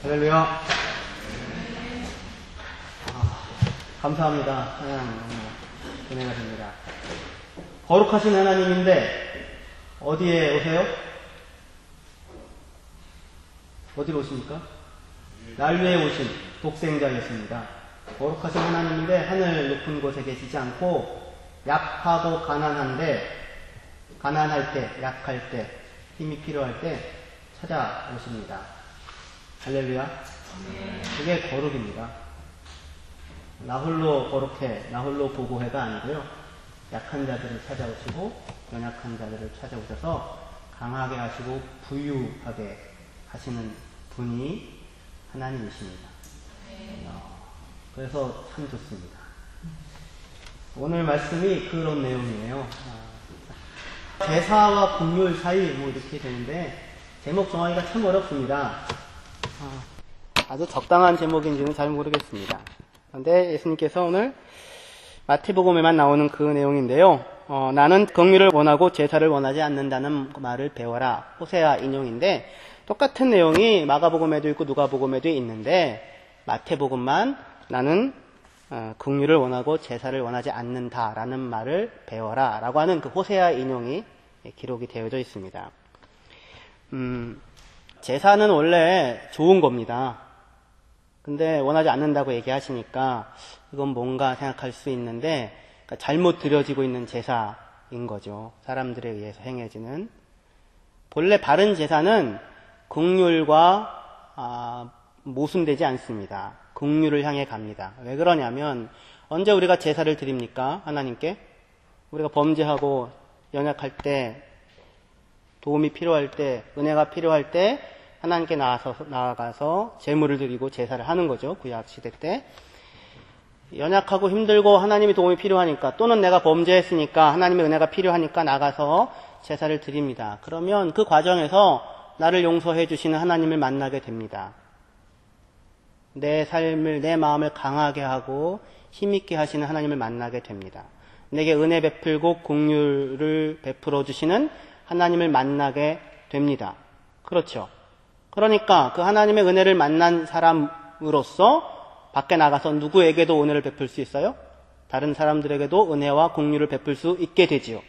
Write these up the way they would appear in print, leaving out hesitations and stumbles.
할렐루야. 감사합니다. 하나님 은혜가 됩니다. 거룩하신 하나님인데 어디에 오세요? 어디로 오십니까? 날 위에 오신 독생자 예수입니다. 거룩하신 하나님인데 하늘 높은 곳에 계시지 않고 약하고 가난할 때, 약할 때, 힘이 필요할 때 찾아오십니다. 할렐루야. 그게 거룩입니다. 나 홀로 거룩해, 나 홀로 보고해가 아니고요. 약한 자들을 찾아오시고 연약한 자들을 찾아오셔서 강하게 하시고 부유하게 하시는 분이 하나님이십니다. 그래서 참 좋습니다. 오늘 말씀이 그런 내용이에요. 제사와 긍휼 사이 이렇게 되는데 제목 정하기가 참 어렵습니다. 아주 적당한 제목인지는 잘 모르겠습니다. 그런데 예수님께서 오늘 마태복음에만 나오는 그 내용인데요. 나는 긍휼을 원하고 제사를 원하지 않는다는 말을 배워라. 호세아 인용인데 똑같은 내용이 마가복음에도 있고 누가복음에도 있는데 마태복음만 나는 긍휼을 원하고 제사를 원하지 않는다라는 말을 배워라 라고 하는 그 호세아 인용이 기록이 되어져 있습니다. 제사는 원래 좋은 겁니다. 근데 원하지 않는다고 얘기하시니까 이건 뭔가 생각할 수 있는데 그러니까 잘못 드려지고 있는 제사인 거죠. 사람들에 의해서 행해지는. 본래 바른 제사는 긍휼과 모순되지 않습니다. 긍휼을 향해 갑니다. 왜 그러냐면 언제 우리가 제사를 드립니까? 하나님께? 우리가 범죄하고 연약할 때, 도움이 필요할 때, 은혜가 필요할 때 하나님께 나아가서 제물을 드리고 제사를 하는 거죠. 구약 시대 때. 연약하고 힘들고 하나님의 도움이 필요하니까 또는 내가 범죄했으니까 하나님의 은혜가 필요하니까 나가서 제사를 드립니다. 그러면 그 과정에서 나를 용서해 주시는 하나님을 만나게 됩니다. 내 삶을, 내 마음을 강하게 하고 힘있게 하시는 하나님을 만나게 됩니다. 내게 은혜 베풀고 긍휼을 베풀어 주시는 하나님을 만나게 됩니다. 그렇죠. 그러니까 그 하나님의 은혜를 만난 사람으로서 밖에 나가서 누구에게도 은혜를 베풀 수 있어요? 다른 사람들에게도 은혜와 긍휼을 베풀 수 있게 되지요.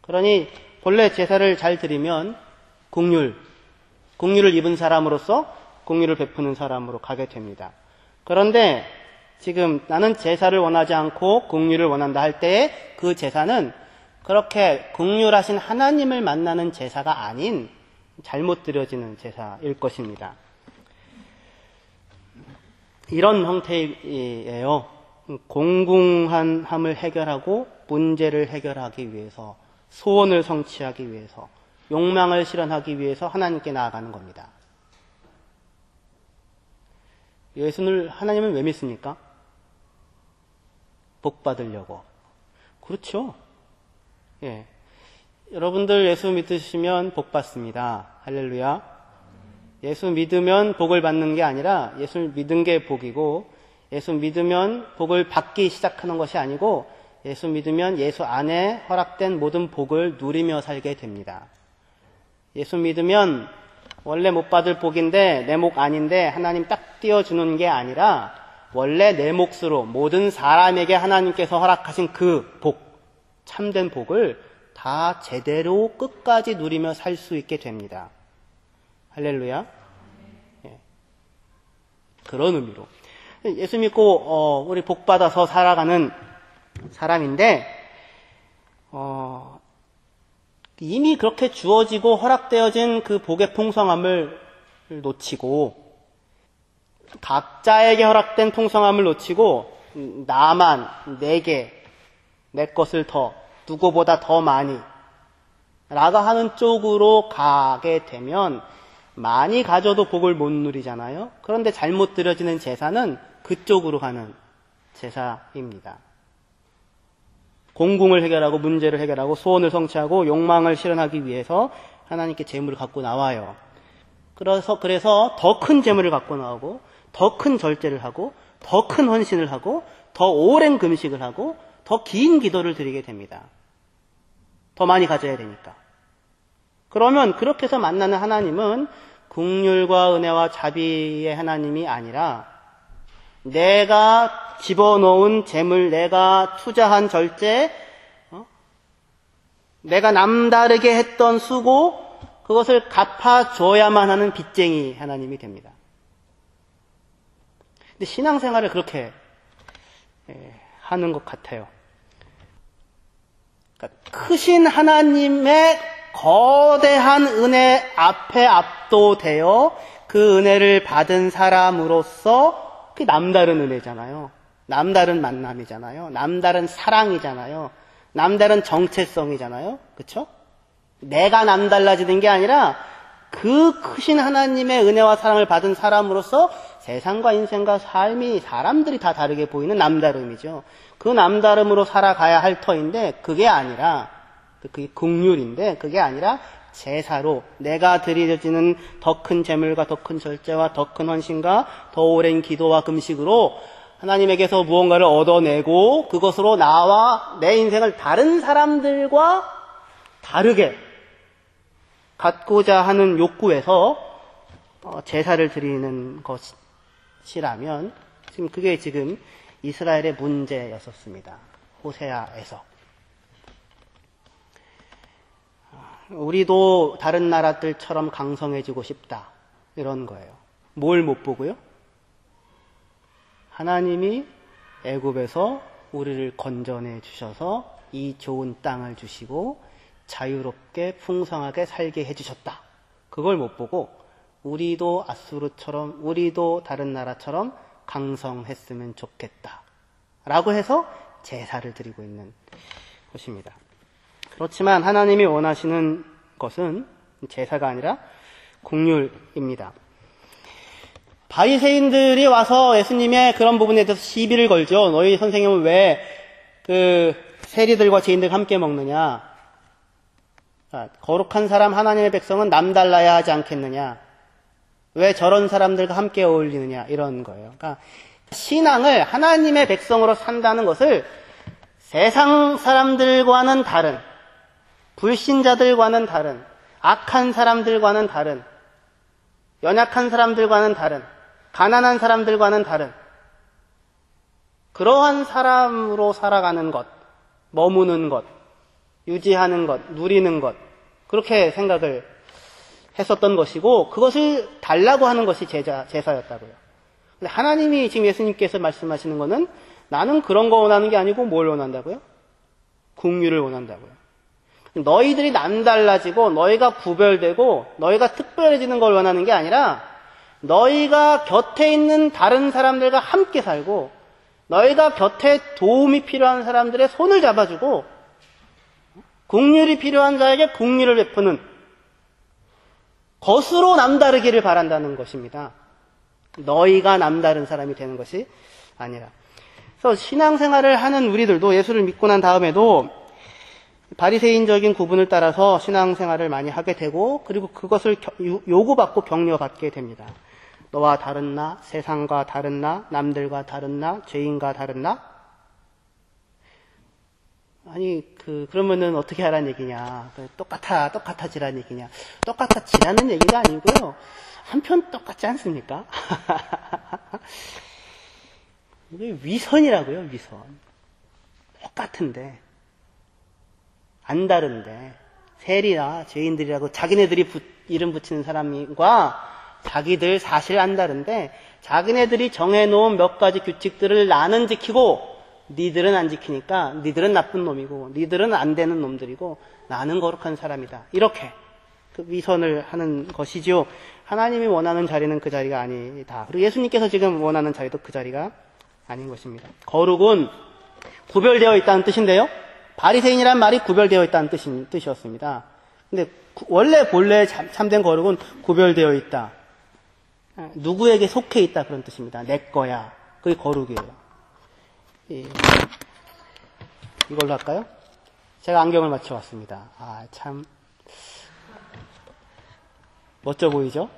그러니 본래 제사를 잘 드리면 긍휼을 입은 사람으로서 긍휼을 베푸는 사람으로 가게 됩니다. 그런데 지금 나는 제사를 원하지 않고 긍휼을 원한다 할 때에 그 제사는 그렇게 긍휼하신 하나님을 만나는 제사가 아닌 잘못 드려지는 제사일 것입니다. 이런 형태예요. 공공함을 해결하고 문제를 해결하기 위해서, 소원을 성취하기 위해서, 욕망을 실현하기 위해서 하나님께 나아가는 겁니다. 예수를 하나님은 왜 믿습니까? 복 받으려고. 그렇죠. 예. 여러분들 예수 믿으시면 복 받습니다. 할렐루야. 예수 믿으면 복을 받는 게 아니라 예수 믿은 게 복이고, 예수 믿으면 복을 받기 시작하는 것이 아니고, 예수 믿으면 예수 안에 허락된 모든 복을 누리며 살게 됩니다. 예수 믿으면 원래 못 받을 복인데 내 목 아닌데 하나님 딱 띄워주는 게 아니라 원래 내 몫으로 모든 사람에게 하나님께서 허락하신 그 복, 참된 복을 다 제대로 끝까지 누리며 살 수 있게 됩니다. 할렐루야. 예. 그런 의미로 예수 믿고 우리 복 받아서 살아가는 사람인데 이미 그렇게 주어지고 허락되어진 그 복의 풍성함을 놓치고 각자에게 허락된 풍성함을 놓치고 나만, 내게, 내 것을 더, 누구보다 더 많이 라고 하는 쪽으로 가게 되면 많이 가져도 복을 못 누리잖아요. 그런데 잘못 드려지는 제사는 그쪽으로 가는 제사입니다. 공공을 해결하고 문제를 해결하고 소원을 성취하고 욕망을 실현하기 위해서 하나님께 재물을 갖고 나와요. 그래서 더 큰 재물을 갖고 나오고 더 큰 절제를 하고 더 큰 헌신을 하고 더 오랜 금식을 하고 더 긴 기도를 드리게 됩니다. 더 많이 가져야 되니까. 그러면 그렇게 해서 만나는 하나님은 긍휼과 은혜와 자비의 하나님이 아니라 내가 집어넣은 재물, 내가 투자한 절제, 내가 남다르게 했던 수고, 그것을 갚아줘야만 하는 빚쟁이 하나님이 됩니다. 근데 신앙생활을 그렇게 하는 것 같아요. 그러니까 크신 하나님의 거대한 은혜 앞에 압도되어 그 은혜를 받은 사람으로서 그게 남다른 은혜잖아요. 남다른 만남이잖아요. 남다른 사랑이잖아요. 남다른 정체성이잖아요. 그렇죠? 내가 남달라지는 게 아니라 그 크신 하나님의 은혜와 사랑을 받은 사람으로서 세상과 인생과 삶이 사람들이 다 다르게 보이는 남다름이죠. 그 남다름으로 살아가야 할 터인데 그게 아니라 그게 긍휼인데 그게 아니라 제사로 내가 드려지는 더 큰 재물과 더 큰 절제와 더 큰 헌신과 더 오랜 기도와 금식으로 하나님에게서 무언가를 얻어내고 그것으로 나와 내 인생을 다른 사람들과 다르게 갖고자 하는 욕구에서 제사를 드리는 것이라면 그게 지금 이스라엘의 문제였었습니다. 호세아에서. 우리도 다른 나라들처럼 강성해지고 싶다. 이런 거예요. 뭘 못 보고요? 하나님이 애굽에서 우리를 건져내 주셔서 이 좋은 땅을 주시고 자유롭게 풍성하게 살게 해주셨다. 그걸 못 보고 우리도 아수르처럼 우리도 다른 나라처럼 강성했으면 좋겠다. 라고 해서 제사를 드리고 있는 것입니다. 그렇지만 하나님이 원하시는 것은 제사가 아니라 긍휼입니다. 바리새인들이 와서 예수님의 그런 부분에 대해서 시비를 걸죠. 너희 선생님은 왜 그 세리들과 죄인들과 함께 먹느냐? 거룩한 사람 하나님의 백성은 남달라야 하지 않겠느냐? 왜 저런 사람들과 함께 어울리느냐? 이런 거예요. 그러니까 신앙을 하나님의 백성으로 산다는 것을 세상 사람들과는 다른, 불신자들과는 다른, 악한 사람들과는 다른, 연약한 사람들과는 다른, 가난한 사람들과는 다른 그러한 사람으로 살아가는 것, 머무는 것, 유지하는 것, 누리는 것 그렇게 생각을 했었던 것이고 그것을 달라고 하는 것이 제사였다고요. 근데 하나님이 지금 예수님께서 말씀하시는 것은 나는 그런 거 원하는 게 아니고 뭘 원한다고요? 긍휼을 원한다고요. 너희들이 남달라지고 너희가 구별되고 너희가 특별해지는 걸 원하는 게 아니라 너희가 곁에 있는 다른 사람들과 함께 살고 너희가 곁에 도움이 필요한 사람들의 손을 잡아주고 긍휼이 필요한 자에게 긍휼을 베푸는 것으로 남다르기를 바란다는 것입니다. 너희가 남다른 사람이 되는 것이 아니라. 그래서 신앙생활을 하는 우리들도 예수를 믿고 난 다음에도 바리새인적인 구분을 따라서 신앙생활을 많이 하게 되고 그리고 그것을 요구받고 격려받게 됩니다. 너와 다른 나, 세상과 다른 나, 남들과 다른 나, 죄인과 다른 나? 아니, 그러면은 어떻게 하라는 얘기냐. 똑같아지라는 얘기냐. 똑같아지라는 얘기가 아니고요. 한편 똑같지 않습니까? 이게 위선이라고요, 위선. 똑같은데. 안 다른데. 세리나 죄인들이라고 자기네들이 이름 붙이는 사람과 자기들 사실 안 다른데 자기네들이 정해놓은 몇 가지 규칙들을 나는 지키고 니들은 안 지키니까 니들은 나쁜 놈이고 니들은 안 되는 놈들이고 나는 거룩한 사람이다. 이렇게 그 위선을 하는 것이지요. 하나님이 원하는 자리는 그 자리가 아니다. 그리고 예수님께서 지금 원하는 자리도 그 자리가 아닌 것입니다. 거룩은 구별되어 있다는 뜻인데요. 바리새인이란 말이 구별되어 있다는 뜻이었습니다. 근데 본래 참된 거룩은 구별되어 있다. 누구에게 속해 있다 그런 뜻입니다. 내 거야. 그게 거룩이에요. 이걸로 할까요? 제가 안경을 맞춰왔습니다. 참 멋져 보이죠?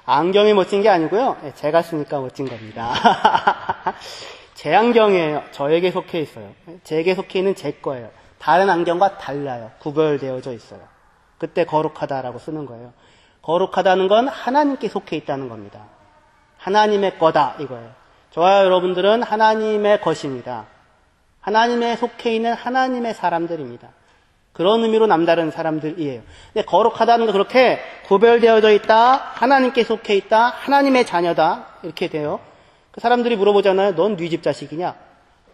안경이 멋진 게 아니고요. 제가 쓰니까 멋진 겁니다. 제 안경이에요. 저에게 속해 있어요. 제게 속해 있는 제 거예요. 다른 안경과 달라요. 구별되어져 있어요. 그때 거룩하다라고 쓰는 거예요. 거룩하다는 건 하나님께 속해 있다는 겁니다. 하나님의 거다 이거예요. 저와 여러분들은 하나님의 것입니다. 하나님에 속해 있는 하나님의 사람들입니다. 그런 의미로 남다른 사람들이에요. 근데 거룩하다는 건 그렇게 구별되어져 있다, 하나님께 속해 있다, 하나님의 자녀다 이렇게 돼요. 그 사람들이 물어보잖아요. 넌 네 집 자식이냐?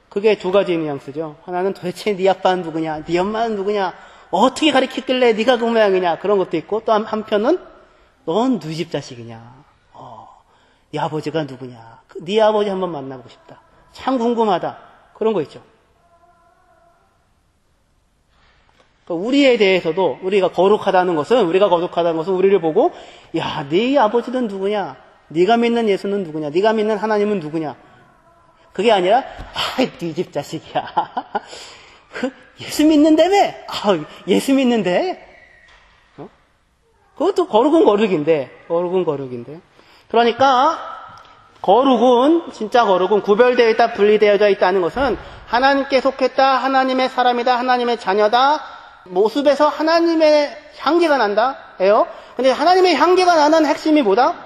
그게 두 가지 뉘앙스죠. 하나는 도대체 네 아빠는 누구냐? 네 엄마는 누구냐? 어떻게 가르쳤길래 네가 그 모양이냐? 그런 것도 있고 또 한편은 넌 네 집 자식이냐? 네 아버지가 누구냐? 네 아버지 한번 만나보고 싶다. 참 궁금하다. 그런 거 있죠. 우리에 대해서도 우리가 거룩하다는 것은 우리를 보고 야, 네 아버지는 누구냐? 네가 믿는 예수는 누구냐? 네가 믿는 하나님은 누구냐? 그게 아니라 네 집 자식이야. 예수 믿는다며? 예수 믿는데? 그것도 거룩은 거룩인데. 그러니까 진짜 거룩은 구별되어 있다, 분리되어져 있다는 것은 하나님께 속했다, 하나님의 사람이다, 하나님의 자녀다, 모습에서 하나님의 향기가 난다, 예요. 근데 하나님의 향기가 나는 핵심이 뭐다?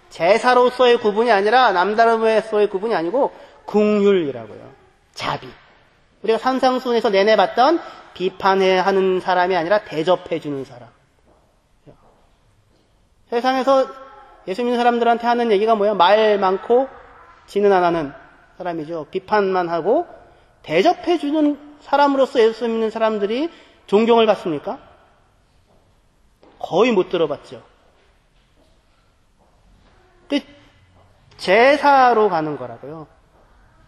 제사로서의 구분이 아니라 남다름으로서의 구분이 아니고 긍휼이라고요. 자비. 우리가 산상순에서 내내 봤던 비판하는 사람이 아니라 대접해주는 사람. 세상에서 예수 믿는 사람들한테 하는 얘기가 뭐야? 말 많고 지는 안 하는 사람이죠. 비판만 하고 대접해주는 사람으로서 예수 믿는 사람들이 존경을 받습니까? 거의 못 들어봤죠. 제사로 가는 거라고요.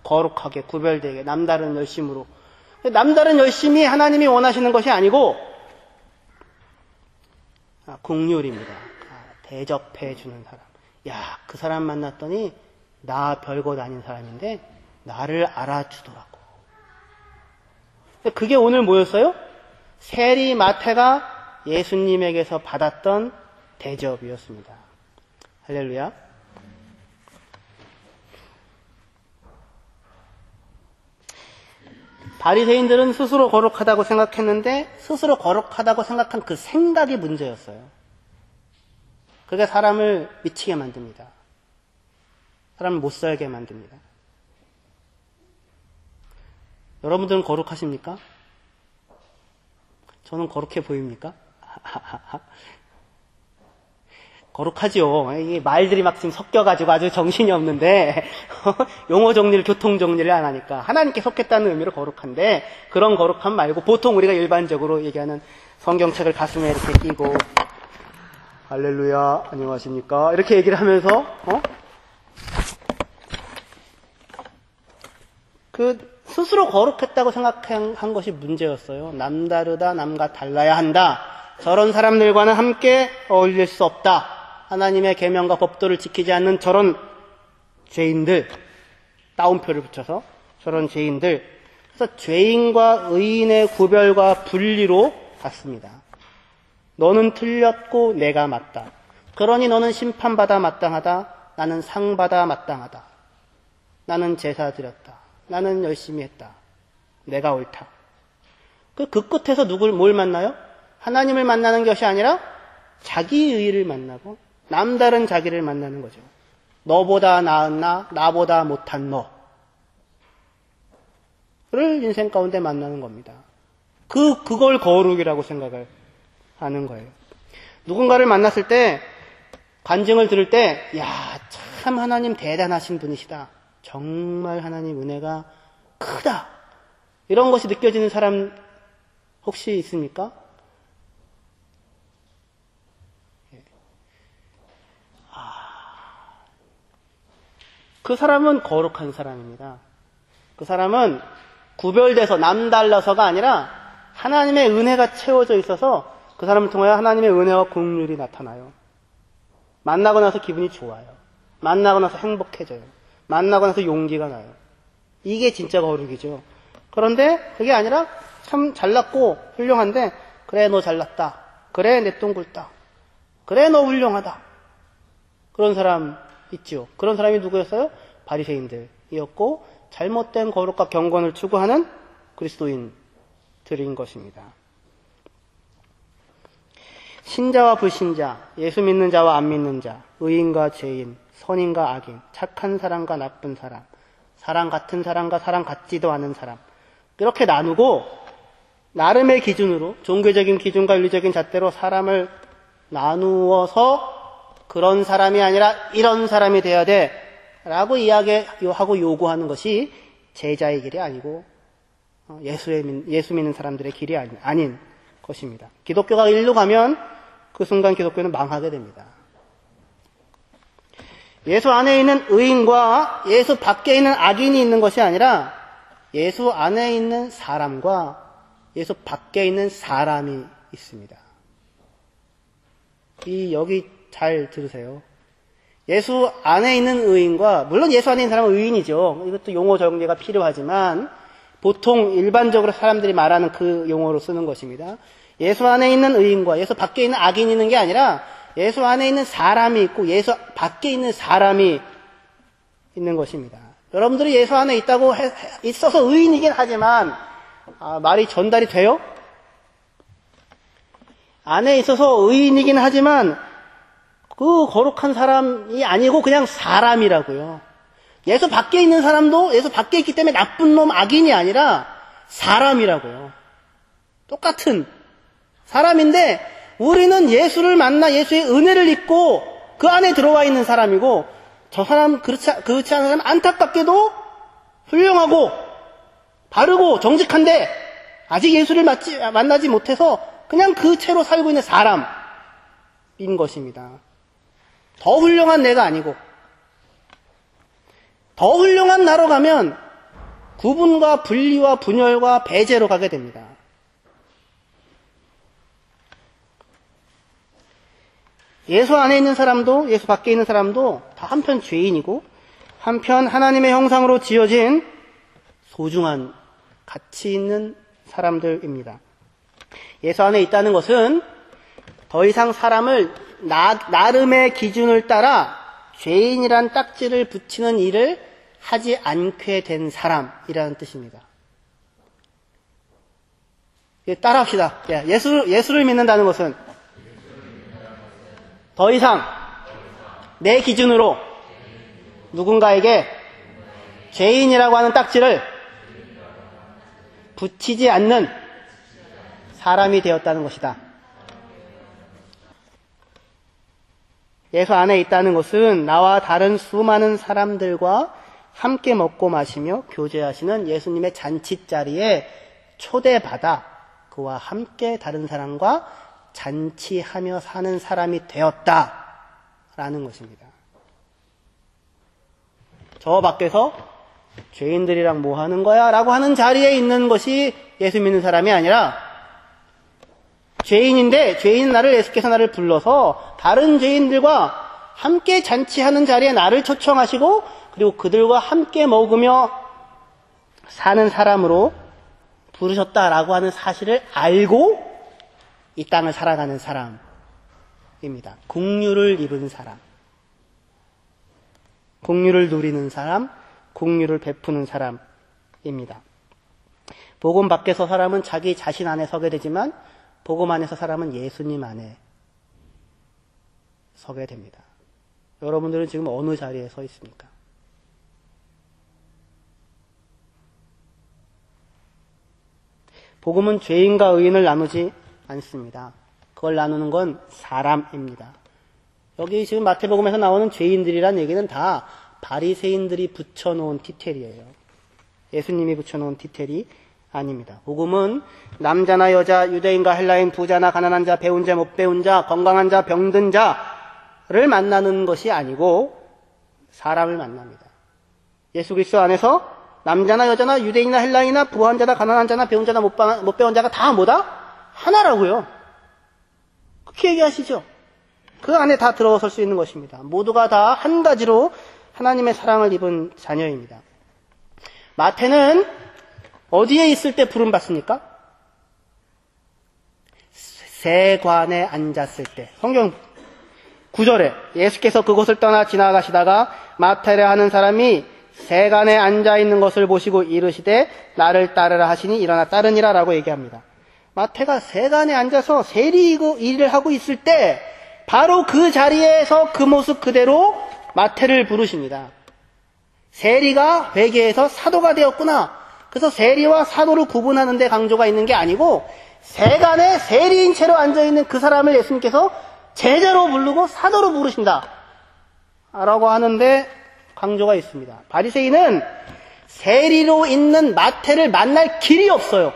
거룩하게, 구별되게, 남다른 열심으로. 남다른 열심이 하나님이 원하시는 것이 아니고 긍휼입니다. 대접해주는 사람. 야, 그 사람 만났더니 나 별것 아닌 사람인데 나를 알아주더라고. 그게 오늘 뭐였어요? 세리 마태가 예수님에게서 받았던 대접이었습니다. 할렐루야. 바리새인들은 스스로 거룩하다고 생각했는데 스스로 거룩하다고 생각한 그 생각이 문제였어요. 그게 사람을 미치게 만듭니다. 사람을 못 살게 만듭니다. 여러분들은 거룩하십니까? 저는 거룩해 보입니까? 거룩하죠. 이게 말들이 막 지금 섞여가지고 아주 정신이 없는데 용어 정리를, 교통 정리를 안 하니까 하나님께 속했다는 의미로 거룩한데 그런 거룩함 말고 보통 우리가 일반적으로 얘기하는 성경책을 가슴에 이렇게 끼고 할렐루야 안녕하십니까 이렇게 얘기를 하면서 스스로 거룩했다고 생각한 것이 문제였어요. 남다르다, 남과 달라야 한다. 저런 사람들과는 함께 어울릴 수 없다. 하나님의 계명과 법도를 지키지 않는 저런 죄인들, 따옴표를 붙여서 저런 죄인들. 그래서 죄인과 의인의 구별과 분리로 갔습니다. 너는 틀렸고 내가 맞다. 그러니 너는 심판받아 마땅하다. 나는 상받아 마땅하다. 나는 제사 드렸다. 나는 열심히 했다. 내가 옳다. 그 끝에서 뭘 만나요? 하나님을 만나는 것이 아니라 자기 의의를 만나고 남다른 자기를 만나는 거죠. 너보다 나은 나, 나보다 못한 너를 인생 가운데 만나는 겁니다. 그걸 거룩이라고 생각을 하는 거예요. 누군가를 만났을 때, 간증을 들을 때, 야, 참 하나님 대단하신 분이시다. 정말 하나님 은혜가 크다. 이런 것이 느껴지는 사람 혹시 있습니까? 그 사람은 거룩한 사람입니다. 그 사람은 구별돼서 남달라서가 아니라 하나님의 은혜가 채워져 있어서 그 사람을 통하여 하나님의 은혜와 긍휼이 나타나요. 만나고 나서 기분이 좋아요. 만나고 나서 행복해져요. 만나고 나서 용기가 나요. 이게 진짜 거룩이죠. 그런데 그게 아니라 참 잘났고 훌륭한데 그래 너 잘났다. 그래 내 똥 굵다. 그래 너 훌륭하다. 그런 사람 있죠. 그런 사람이 누구였어요? 바리새인들이었고 잘못된 거룩과 경건을 추구하는 그리스도인들인 것입니다. 신자와 불신자, 예수 믿는 자와 안 믿는 자, 의인과 죄인, 선인과 악인, 착한 사람과 나쁜 사람, 사람 같은 사람과 사람 같지도 않은 사람, 이렇게 나누고 나름의 기준으로 종교적인 기준과 윤리적인 잣대로 사람을 나누어서 그런 사람이 아니라 이런 사람이 돼야 돼 라고 이야기하고 요구하는 것이 제자의 길이 아니고 예수 믿는 사람들의 길이 아닌 것입니다. 기독교가 일로 가면 그 순간 기독교는 망하게 됩니다. 예수 안에 있는 의인과 예수 밖에 있는 악인이 있는 것이 아니라 예수 안에 있는 사람과 예수 밖에 있는 사람이 있습니다. 여기 잘 들으세요. 예수 안에 있는 의인과, 물론 예수 안에 있는 사람은 의인이죠. 이것도 용어 정리가 필요하지만 보통 일반적으로 사람들이 말하는 그 용어로 쓰는 것입니다. 예수 안에 있는 의인과 예수 밖에 있는 악인이 있는 게 아니라 예수 안에 있는 사람이 있고 예수 밖에 있는 사람이 있는 것입니다. 여러분들이 예수 안에 있어서 의인이긴 하지만 말이 전달이 돼요? 안에 있어서 의인이긴 하지만 그 거룩한 사람이 아니고 그냥 사람이라고요. 예수 밖에 있는 사람도 예수 밖에 있기 때문에 나쁜 놈 악인이 아니라 사람이라고요. 똑같은 사람인데 우리는 예수를 만나 예수의 은혜를 입고 그 안에 들어와 있는 사람이고 저 사람 그렇지 않은 사람 안타깝게도 훌륭하고 바르고 정직한데 아직 예수를 만나지 못해서 그냥 그 채로 살고 있는 사람인 것입니다. 더 훌륭한 내가 아니고 더 훌륭한 나로 가면 구분과 분리와 분열과 배제로 가게 됩니다. 예수 안에 있는 사람도 예수 밖에 있는 사람도 다 한편 죄인이고 한편 하나님의 형상으로 지어진 소중한 가치 있는 사람들입니다. 예수 안에 있다는 것은 더 이상 사람을 나름의 기준을 따라 죄인이란 딱지를 붙이는 일을 하지 않게 된 사람이라는 뜻입니다. 따라합시다. 예수를 믿는다는 것은 더 이상 내 기준으로 누군가에게 죄인이라고 하는 딱지를 붙이지 않는 사람이 되었다는 것이다. 예수 안에 있다는 것은 나와 다른 수많은 사람들과 함께 먹고 마시며 교제하시는 예수님의 잔치자리에 초대받아 그와 함께 다른 사람과 잔치하며 사는 사람이 되었다라는 것입니다. 저 밖에서 죄인들이랑 뭐 하는 거야? 라고 하는 자리에 있는 것이 예수 믿는 사람이 아니라 죄인인데 예수께서 나를 불러서 다른 죄인들과 함께 잔치하는 자리에 나를 초청하시고 그리고 그들과 함께 먹으며 사는 사람으로 부르셨다라고 하는 사실을 알고 이 땅을 살아가는 사람입니다. 긍휼을 입은 사람, 긍휼을 누리는 사람, 긍휼을 베푸는 사람입니다. 복음 밖에서 사람은 자기 자신 안에 서게 되지만 복음 안에서 사람은 예수님 안에 서게 됩니다. 여러분들은 지금 어느 자리에 서 있습니까? 복음은 죄인과 의인을 나누지 않습니다. 그걸 나누는 건 사람입니다. 여기 지금 마태복음에서 나오는 죄인들이란 얘기는 다 바리새인들이 붙여놓은 티텔이에요. 예수님이 붙여놓은 티텔이 아닙니다. 복음은 남자나 여자, 유대인과 헬라인, 부자나 가난한 자, 배운 자, 못 배운 자, 건강한 자, 병든 자를 만나는 것이 아니고 사람을 만납니다. 예수 그리스도 안에서 남자나 여자나 유대인이나 헬라인이나 부한 자나 가난한 자나 배운 자나 못 배운 자가 다 뭐다? 하나라고요. 그렇게 얘기하시죠. 그 안에 다 들어설 수 있는 것입니다. 모두가 다 한 가지로 하나님의 사랑을 입은 자녀입니다. 마태는 어디에 있을 때 부름받습니까? 세관에 앉았을 때. 성경 9절에 예수께서 그곳을 떠나 지나가시다가 마태라 하는 사람이 세관에 앉아있는 것을 보시고 이르시되 나를 따르라 하시니 일어나 따르니라 라고 얘기합니다. 마태가 세간에 앉아서 세리 일을 하고 있을 때 바로 그 자리에서 그 모습 그대로 마태를 부르십니다. 세리가 회개해서 사도가 되었구나. 그래서 세리와 사도를 구분하는 데 강조가 있는 게 아니고 세간에 세리인 채로 앉아있는 그 사람을 예수님께서 제자로 부르고 사도로 부르신다 라고 하는데 강조가 있습니다. 바리새인은 세리로 있는 마태를 만날 길이 없어요.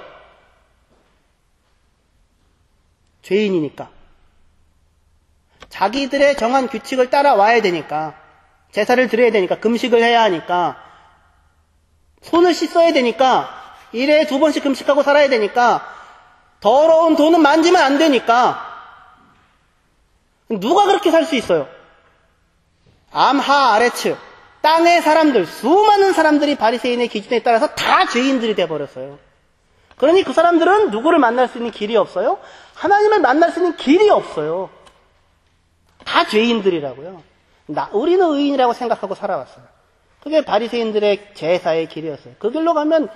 죄인이니까. 자기들의 정한 규칙을 따라와야 되니까, 제사를 드려야 되니까, 금식을 해야 하니까, 손을 씻어야 되니까, 1회에 2번씩 금식하고 살아야 되니까, 더러운 돈은 만지면 안 되니까, 누가 그렇게 살 수 있어요? 암하 아레츠, 땅의 사람들, 수많은 사람들이 바리새인의 기준에 따라서 다 죄인들이 돼버렸어요. 그러니 그 사람들은 누구를 만날 수 있는 길이 없어요? 하나님을 만날 수 있는 길이 없어요. 다 죄인들이라고요. 우리는 의인이라고 생각하고 살아왔어요. 그게 바리새인들의 제사의 길이었어요. 그 길로 가면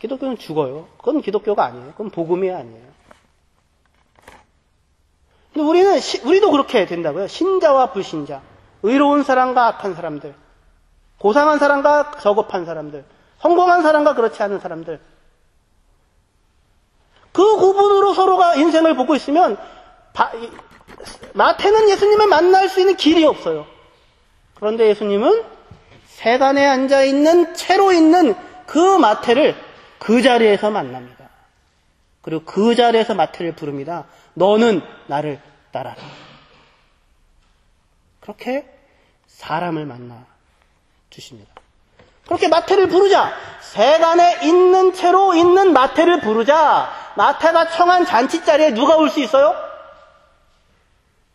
기독교는 죽어요. 그건 기독교가 아니에요. 그건 복음이 아니에요. 근데 우리도 그렇게 된다고요. 신자와 불신자, 의로운 사람과 악한 사람들, 고상한 사람과 저급한 사람들, 성공한 사람과 그렇지 않은 사람들. 그 구분으로 서로가 인생을 보고 있으면 마태는 예수님을 만날 수 있는 길이 없어요. 그런데 예수님은 세간에 앉아있는 채로 있는 그 마태를 그 자리에서 만납니다. 그리고 그 자리에서 마태를 부릅니다. 너는 나를 따라라. 그렇게 사람을 만나 주십니다. 그렇게 마태를 부르자, 세간에 있는 채로 있는 마태를 부르자, 마태가 청한 잔치자리에 누가 올 수 있어요?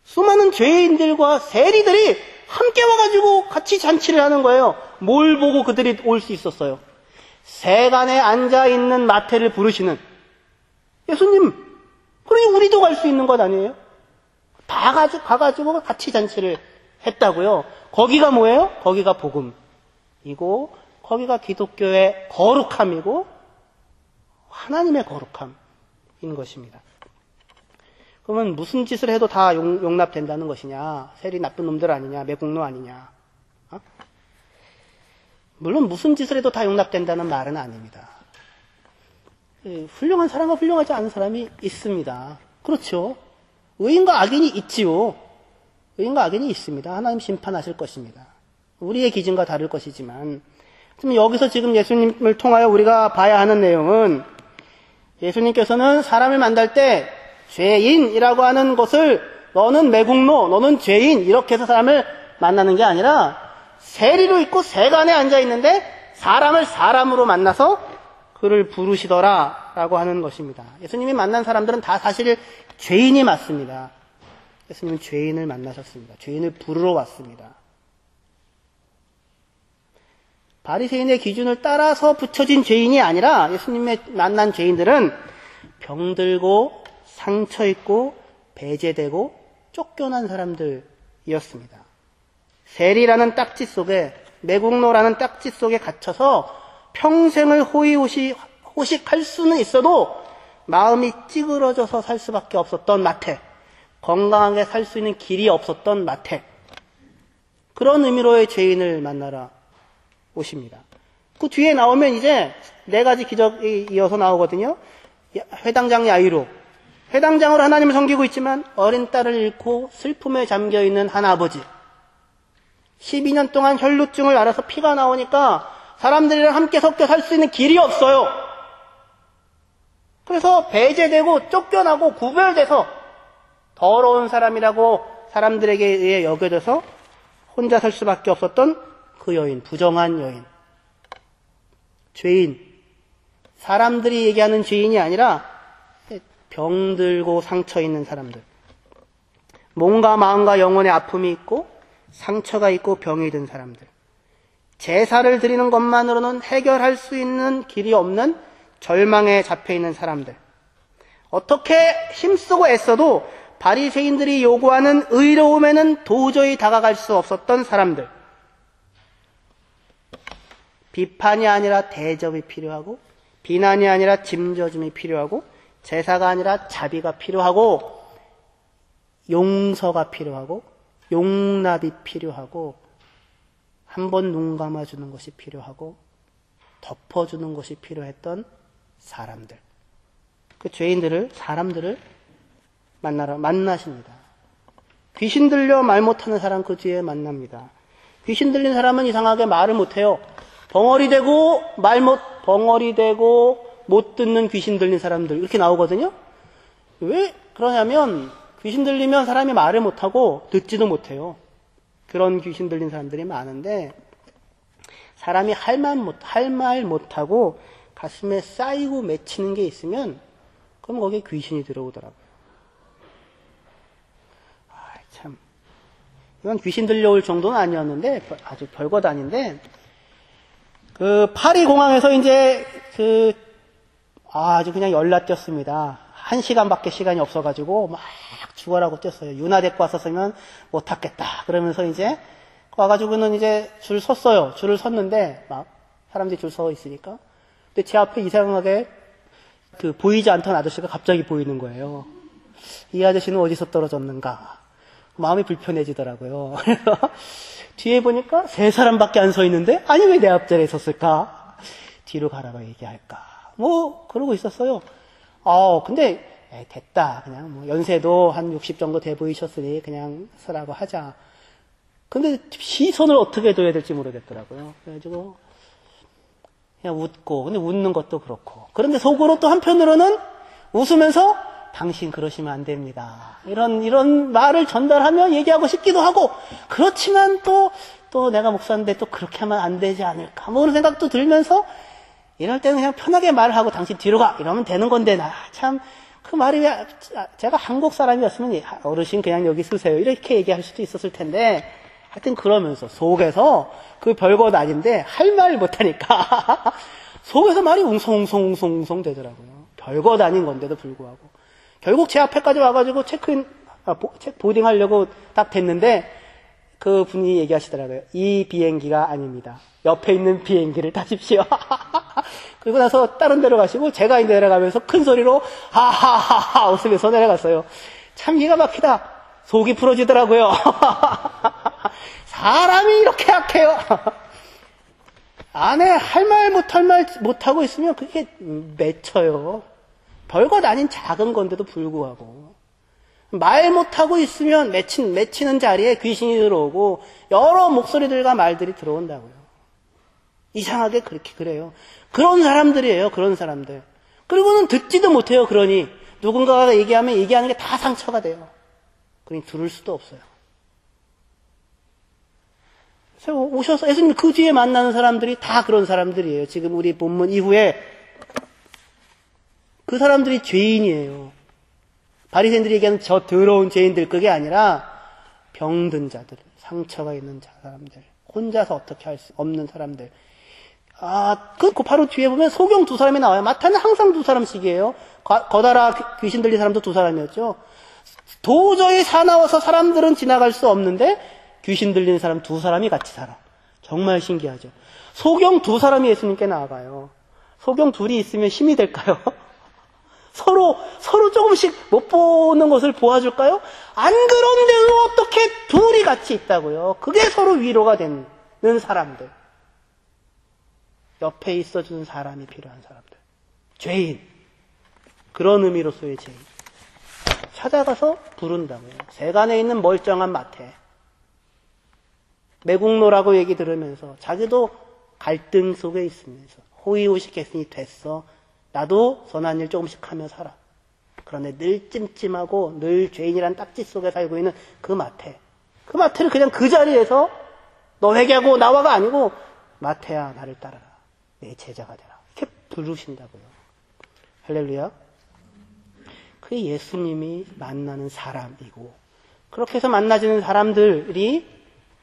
수많은 죄인들과 세리들이 함께 와가지고 같이 잔치를 하는 거예요. 뭘 보고 그들이 올 수 있었어요? 세간에 앉아있는 마태를 부르시는 예수님. 그러니 우리도 갈 수 있는 것 아니에요? 다 가가지고 같이 잔치를 했다고요. 거기가 뭐예요? 거기가 복음이고 거기가 기독교의 거룩함이고 하나님의 거룩함인 것입니다. 그러면 무슨 짓을 해도 다 용납된다는 것이냐? 세리 나쁜 놈들 아니냐? 매국노 아니냐? 물론 무슨 짓을 해도 다 용납된다는 말은 아닙니다. 훌륭한 사람과 훌륭하지 않은 사람이 있습니다. 그렇죠. 의인과 악인이 있지요. 의인과 악인이 있습니다. 하나님 심판하실 것입니다. 우리의 기준과 다를 것이지만 여기서 지금 예수님을 통하여 우리가 봐야 하는 내용은 예수님께서는 사람을 만날 때 죄인이라고 하는 것을 너는 매국노, 너는 죄인 이렇게 해서 사람을 만나는 게 아니라 세리로 있고 세간에 앉아있는데 사람을 사람으로 만나서 그를 부르시더라 라고 하는 것입니다. 예수님이 만난 사람들은 다 사실 죄인이 맞습니다. 예수님은 죄인을 만나셨습니다. 죄인을 부르러 왔습니다. 바리새인의 기준을 따라서 붙여진 죄인이 아니라 예수님의 만난 죄인들은 병들고 상처있고 배제되고 쫓겨난 사람들이었습니다. 세리라는 딱지 속에, 매국노라는 딱지 속에 갇혀서 평생을 호식할 수는 있어도 마음이 찌그러져서 살 수밖에 없었던 마태, 건강하게 살 수 있는 길이 없었던 마태, 그런 의미로의 죄인을 만나러 오십니다. 그 뒤에 나오면 이제 4가지 기적이 이어서 나오거든요. 회당장 야이로, 회당장으로 하나님을 섬기고 있지만 어린 딸을 잃고 슬픔에 잠겨있는 한 아버지, 12년 동안 혈루증을 앓아서 피가 나오니까 사람들이랑 함께 섞여 살 수 있는 길이 없어요. 그래서 배제되고 쫓겨나고 구별돼서 더러운 사람이라고 사람들에게 의해 여겨져서 혼자 살 수밖에 없었던 그 여인, 부정한 여인, 죄인, 사람들이 얘기하는 죄인이 아니라 병들고 상처 있는 사람들, 몸과 마음과 영혼의 아픔이 있고 상처가 있고 병이 든 사람들, 제사를 드리는 것만으로는 해결할 수 있는 길이 없는 절망에 잡혀있는 사람들, 어떻게 힘쓰고 애써도 바리새인들이 요구하는 의로움에는 도저히 다가갈 수 없었던 사람들, 비판이 아니라 대접이 필요하고 비난이 아니라 짐져줌이 필요하고 제사가 아니라 자비가 필요하고 용서가 필요하고 용납이 필요하고 한 번 눈 감아주는 것이 필요하고 덮어주는 것이 필요했던 사람들. 그 죄인들을, 사람들을 만나십니다. 귀신 들려 말 못하는 사람 그 뒤에 만납니다. 귀신 들린 사람은 이상하게 말을 못해요. 벙어리 되고 못 듣는 귀신 들린 사람들 이렇게 나오거든요. 왜 그러냐면 귀신 들리면 사람이 말을 못하고 듣지도 못해요. 그런 귀신 들린 사람들이 많은데 사람이 할 말 못하고 가슴에 쌓이고 맺히는 게 있으면 그럼 거기에 귀신이 들어오더라고요. 참 이건 귀신 들려올 정도는 아니었는데 아주 별것 아닌데 그 파리 공항에서 이제 아주 그냥 열나뛰었습니다. 1시간밖에 시간이 없어가지고 막 죽어라고 뛰었어요. 유나 데리고 왔었으면 못 탔겠다. 그러면서 이제 와가지고는 이제 줄 섰어요. 줄을 섰는데 막 사람들이 줄 서 있으니까. 근데 제 앞에 이상하게 보이지 않던 아저씨가 갑자기 보이는 거예요. 이 아저씨는 어디서 떨어졌는가. 마음이 불편해지더라고요. 그래서 뒤에 보니까 3사람밖에 안 서 있는데 아니 왜 내 앞자리에 섰을까? 뒤로 가라고 얘기할까? 뭐 그러고 있었어요. 근데 됐다. 그냥 연세도 한 60 정도 돼 보이셨으니 그냥 서라고 하자. 근데 시선을 어떻게 둬야 될지 모르겠더라고요. 그래가지고 그냥 웃고, 근데 웃는 것도 그렇고. 그런데 속으로 또 한편으로는 웃으면서 당신 그러시면 안 됩니다. 이런 말을 전달하며 얘기하고 싶기도 하고, 그렇지만 또 내가 목사인데 또 그렇게 하면 안 되지 않을까. 뭐 그런 생각도 들면서 이럴 때는 그냥 편하게 말을 하고 당신 뒤로 가. 이러면 되는 건데, 그 말이 왜, 제가 한국 사람이었으면 어르신 그냥 여기 쓰세요. 이렇게 얘기할 수도 있었을 텐데, 하여튼 그러면서 속에서 그 별것 아닌데 할 말을 못하니까 속에서 말이 웅성웅성 되더라고요. 별것 아닌 건데도 불구하고. 결국 제 앞에까지 와가지고 보딩 하려고 딱 됐는데 그 분이 얘기하시더라고요. 이 비행기가 아닙니다. 옆에 있는 비행기를 타십시오. 그리고 나서 다른 데로 가시고 제가 이제 내려가면서 큰 소리로 하하하하 웃으면서 내려갔어요. 참 기가 막히다. 속이 풀어지더라고요. 사람이 이렇게 약해요. 안에 할 말 못하고 있으면 그게 맺혀요. 별것 아닌 작은 건데도 불구하고. 말 못하고 있으면 맺히는 자리에 귀신이 들어오고 여러 목소리들과 말들이 들어온다고요. 이상하게 그렇게 그래요. 그런 사람들이에요. 그런 사람들. 그리고는 듣지도 못해요. 그러니 누군가가 얘기하면 얘기하는 게 다 상처가 돼요. 그러니 들을 수도 없어요. 그래서 오셔서 예수님 그 뒤에 만나는 사람들이 다 그런 사람들이에요. 지금 우리 본문 이후에 그 사람들이 죄인이에요. 바리새인들이 얘기하는 저 더러운 죄인들 그게 아니라 병든 자들, 상처가 있는 사람들, 혼자서 어떻게 할 수 없는 사람들. 그 바로 뒤에 보면 소경 2사람이 나와요. 마태는 항상 2사람씩이에요. 거다라 귀신 들린 사람도 2사람이었죠. 도저히 사나워서 사람들은 지나갈 수 없는데 귀신 들린 사람 2사람이 같이 살아. 정말 신기하죠. 소경 2사람이 예수님께 나아가요. 소경 2이 있으면 힘이 될까요? 서로 조금씩 못 보는 것을 보아줄까요? 안 그런데도 어떻게 2이 같이 있다고요. 그게 서로 위로가 되는 사람들. 옆에 있어주는 사람이 필요한 사람들. 죄인. 그런 의미로서의 죄인. 찾아가서 부른다고요. 세간에 있는 멀쩡한 마태. 매국노라고 얘기 들으면서 자기도 갈등 속에 있으면서 호의호식했으니 됐어. 나도 선한 일 조금씩 하며 살아. 그런데 늘 찜찜하고 늘 죄인이란 딱지 속에 살고 있는 그 마태. 그 마태를 그냥 그 자리에서 너 회개하고 나와가 아니고 마태야 나를 따라라. 내 제자가 되라. 이렇게 부르신다고요. 할렐루야. 그게 예수님이 만나는 사람이고 그렇게 해서 만나지는 사람들이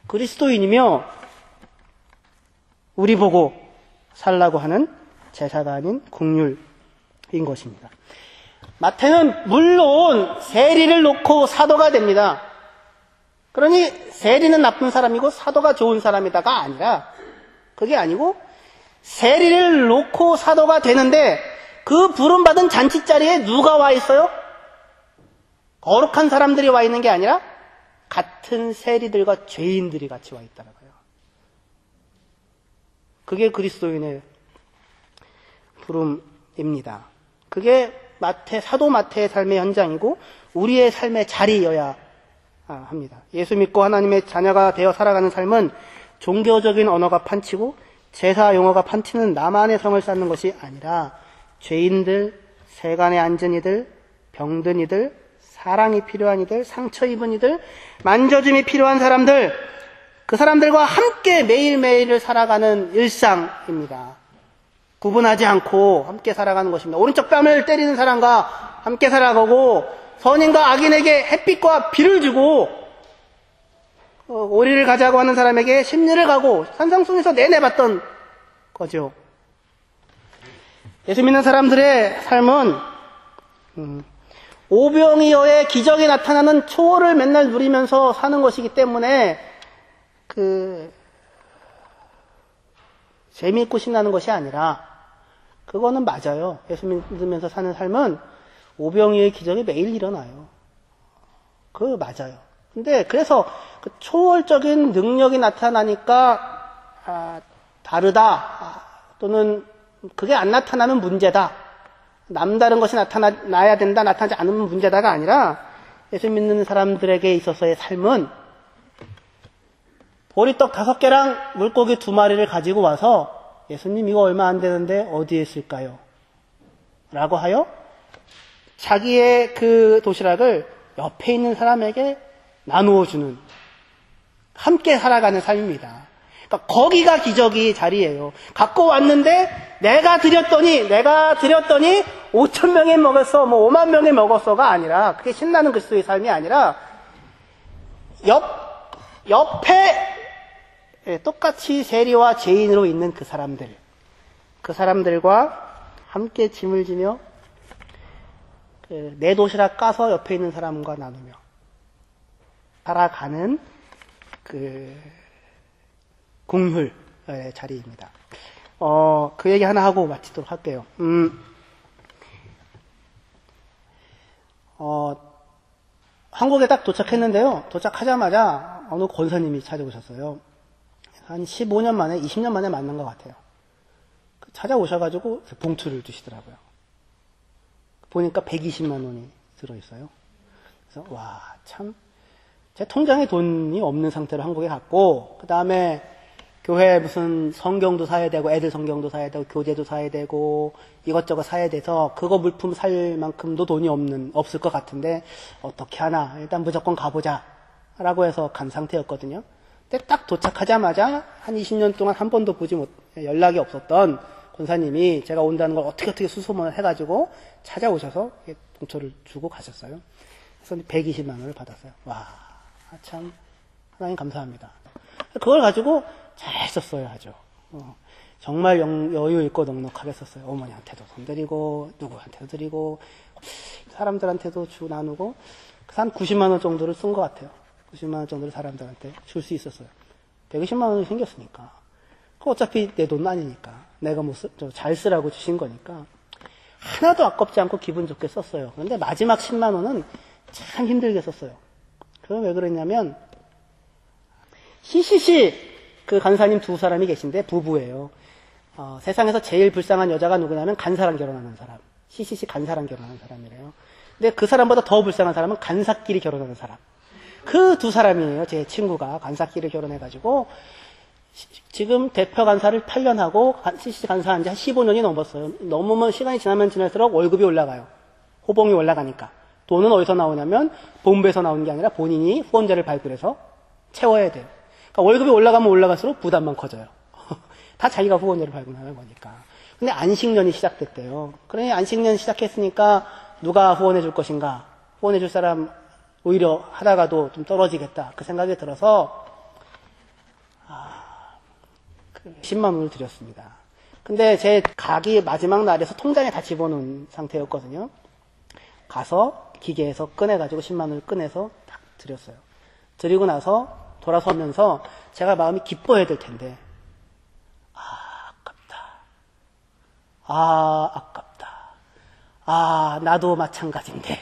그리스도인이며 우리 보고 살라고 하는 제사가 아닌 긍휼인 것입니다. 마태는 물론 세리를 놓고 사도가 됩니다. 그러니 세리는 나쁜 사람이고 사도가 좋은 사람이다가 아니라 그게 아니고 세리를 놓고 사도가 되는데 그 부름받은 잔치 자리에 누가 와 있어요? 거룩한 사람들이 와 있는 게 아니라 같은 세리들과 죄인들이 같이 와 있다는 거예요. 그게 그리스도인의 부름입니다. 그게 사도 마태의 삶의 현장이고 우리의 삶의 자리여야 합니다. 예수 믿고 하나님의 자녀가 되어 살아가는 삶은 종교적인 언어가 판치고 제사 용어가 판치는 나만의 성을 쌓는 것이 아니라 죄인들, 세간에 앉은 이들, 병든 이들, 사랑이 필요한 이들, 상처 입은 이들, 만져줌이 필요한 사람들, 그 사람들과 함께 매일매일을 살아가는 일상입니다. 구분하지 않고 함께 살아가는 것입니다. 오른쪽 뺨을 때리는 사람과 함께 살아가고 선인과 악인에게 햇빛과 비를 주고 오리를 가자고 하는 사람에게 심리를 가고 산상순에서 내내봤던 거죠. 예수 믿는 사람들의 삶은 오병이어의 기적이 나타나는 초월을 맨날 누리면서 사는 것이기 때문에 재미있고 신나는 것이 아니라 그거는 맞아요. 예수 믿으면서 사는 삶은 오병이어의 기적이 매일 일어나요. 그거 맞아요. 근데 그래서 그 초월적인 능력이 나타나니까 다르다 또는 그게 안 나타나면 문제다. 남다른 것이 나타나야 된다, 나타나지 않으면 문제다가 아니라 예수 믿는 사람들에게 있어서의 삶은 보리떡 5개랑 물고기 2마리를 가지고 와서 예수님 이거 얼마 안 되는데 어디에 있을까요? 라고 하여 자기의 그 도시락을 옆에 있는 사람에게 나누어 주는 함께 살아가는 삶입니다. 그러니까 거기가 기적의 자리예요. 갖고 왔는데 내가 드렸더니 5,000명이 먹었어, 5만 명이 먹었어가 아니라 그게 신나는 그리스도의 삶이 아니라 옆에 똑같이 세리와 죄인으로 있는 그 사람들과 함께 짐을 지며 내 도시락 까서 옆에 있는 사람과 나누며 살아가는 공휴의 자리입니다. 그 얘기 하나 하고 마치도록 할게요. 한국에 딱 도착했는데요. 도착하자마자 어느 권사님이 찾아오셨어요. 한 15년 만에, 20년 만에 만난 것 같아요. 찾아오셔가지고 봉투를 주시더라고요. 보니까 120만 원이 들어있어요. 그래서 참 제 통장에 돈이 없는 상태로 한국에 갔고 그 다음에 교회 무슨 성경도 사야 되고 애들 성경도 사야 되고 교재도 사야 되고 이것저것 사야 돼서 그거 물품 살 만큼도 돈이 없을 것 같은데 어떻게 하나 일단 무조건 가보자 라고 해서 간 상태였거든요. 근데 딱 도착하자마자 한 20년 동안 한 번도 연락이 없었던 권사님이 제가 온다는 걸 어떻게 수소문을 해가지고 찾아오셔서 봉투를 주고 가셨어요. 그래서 120만 원을 받았어요. 참 하나님 감사합니다. 그걸 가지고 잘 썼어요, 아주. 정말 여유 있고 넉넉하게 썼어요. 어머니한테도 손드리고 누구한테도 드리고 사람들한테도 나누고 한 90만 원 정도를 쓴 것 같아요. 90만 원 정도를 사람들한테 줄 수 있었어요. 120만 원이 생겼으니까. 어차피 내 돈 아니니까. 내가 잘 쓰라고 주신 거니까. 하나도 아깝지 않고 기분 좋게 썼어요. 그런데 마지막 10만 원은 참 힘들게 썼어요. 그건 왜 그랬냐면, CCC 그 간사님 2사람이 계신데 부부예요. 세상에서 제일 불쌍한 여자가 누구냐면 간사랑 결혼하는 사람. CCC 간사랑 결혼하는 사람이래요. 근데 그 사람보다 더 불쌍한 사람은 간사끼리 결혼하는 사람. 그 2사람이에요. 제 친구가 간사끼리 결혼해가지고 지금 대표 간사를 8년 하고 CCC 간사한 지 한 15년이 넘었어요. 넘으면 시간이 지나면 지날수록 월급이 올라가요. 호봉이 올라가니까. 돈은 어디서 나오냐면 본부에서 나오는 게 아니라 본인이 후원자를 발굴해서 채워야 돼요. 그러니까 월급이 올라가면 올라갈수록 부담만 커져요. 다 자기가 후원자를 발굴하는 거니까. 근데 안식년이 시작됐대요. 그러니 안식년 시작했으니까 누가 후원해 줄 것인가? 후원해 줄 사람 오히려 하다가도 좀 떨어지겠다. 그 생각이 들어서 10만 원을 드렸습니다. 근데 제 가기 마지막 날에서 통장에 다 집어넣은 상태였거든요. 가서 기계에서 꺼내가지고 10만 원을 꺼내서 딱 드렸어요. 드리고 나서 돌아서면서 제가 마음이 기뻐해야 될 텐데 아깝다. 아, 나도 마찬가지인데.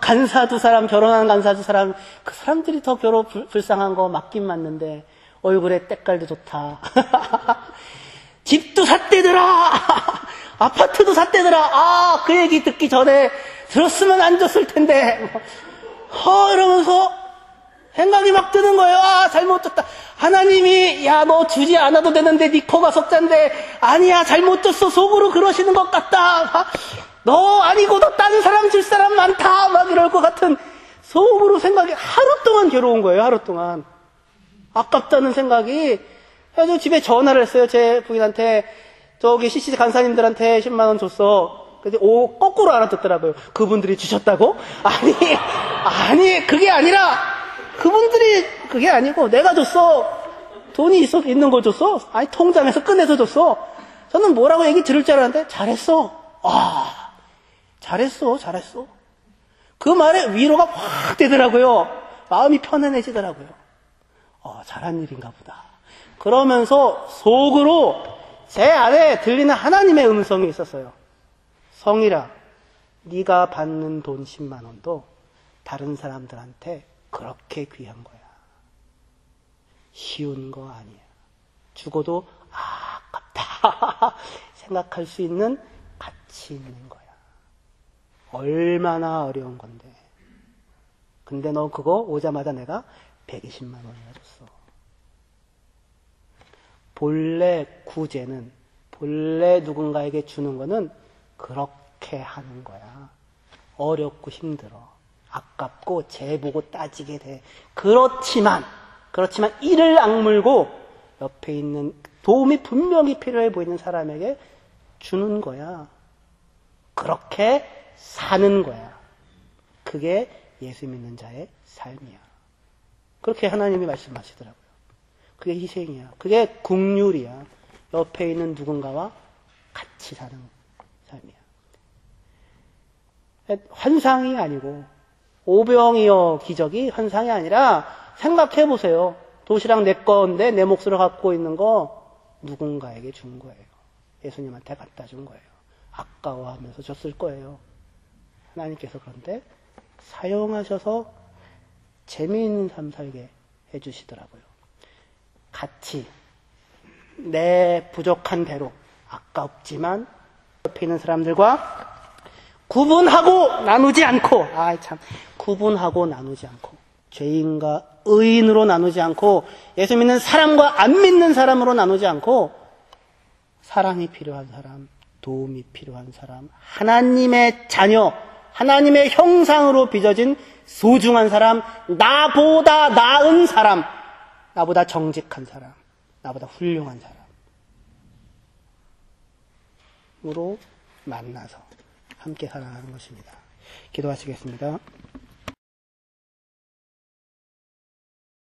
간사 두 사람, 결혼한 간사 두 사람, 그 사람들이 더 불쌍한 거 맞긴 맞는데, 얼굴에 때깔도 좋다. 집도 샀대더라! 아파트도 샀대더라! 아, 그 얘기 듣기 전에 들었으면 안 줬을 텐데. 이러면서 생각이 막 드는 거예요. 아, 잘못 줬다. 하나님이, 야, 너 주지 않아도 되는데, 네 코가 석잔데, 아니야, 잘못 줬어. 속으로 그러시는 것 같다. 너 아니고, 너 다른 사람 줄 사람 많다. 막 이럴 것 같은 속으로 생각이 하루 동안 괴로운 거예요, 하루 동안. 아깝다는 생각이. 그래서 집에 전화를 했어요, 제 부인한테. 저기 CCC 간사님들한테 10만원 줬어. 근데 거꾸로 알아듣더라고요. 그분들이 주셨다고? 아니, 그게 아니라, 그분들이, 그게 아니고, 내가 줬어. 돈이 있는 걸 줬어. 아니, 통장에서 꺼내서 줬어. 저는 뭐라고 얘기 들을 줄 알았는데, 잘했어. 잘했어. 그 말에 위로가 확 되더라고요. 마음이 편안해지더라고요. 잘한 일인가 보다. 그러면서 속으로 제 안에 들리는 하나님의 음성이 있었어요. 성일아, 네가 받는 돈 10만 원도 다른 사람들한테 그렇게 귀한 거야. 쉬운 거 아니야. 죽어도 아깝다 생각할 수 있는 가치 있는 거야. 얼마나 어려운 건데. 근데 너 그거 오자마자 내가 120만 원이나 줬어. 본래 구제는, 본래 누군가에게 주는 거는 그렇게 하는 거야. 어렵고 힘들어. 아깝고 재보고 따지게 돼. 그렇지만 이를 악물고 옆에 있는 도움이 분명히 필요해 보이는 사람에게 주는 거야. 그렇게 사는 거야. 그게 예수 믿는 자의 삶이야. 그렇게 하나님이 말씀하시더라고요. 그게 희생이야. 그게 긍휼이야. 옆에 있는 누군가와 같이 사는 삶이야. 환상이 아니고, 오병이어 기적이 환상이 아니라 생각해 보세요. 도시락 내 건데 내 몫으로 갖고 있는 거 누군가에게 준 거예요. 예수님한테 갖다 준 거예요. 아까워하면서 줬을 거예요. 하나님께서 그런데 사용하셔서 재미있는 삶 살게 해주시더라고요. 같이 내 부족한 대로 아깝지만 옆에 있는 사람들과 구분하고 나누지 않고, 구분하고 나누지 않고, 죄인과 의인으로 나누지 않고, 예수 믿는 사람과 안 믿는 사람으로 나누지 않고, 사랑이 필요한 사람, 도움이 필요한 사람, 하나님의 자녀, 하나님의 형상으로 빚어진 소중한 사람, 나보다 나은 사람, 나보다 정직한 사람, 나보다 훌륭한 사람으로 만나서 함께 살아가는 것입니다. 기도하시겠습니다.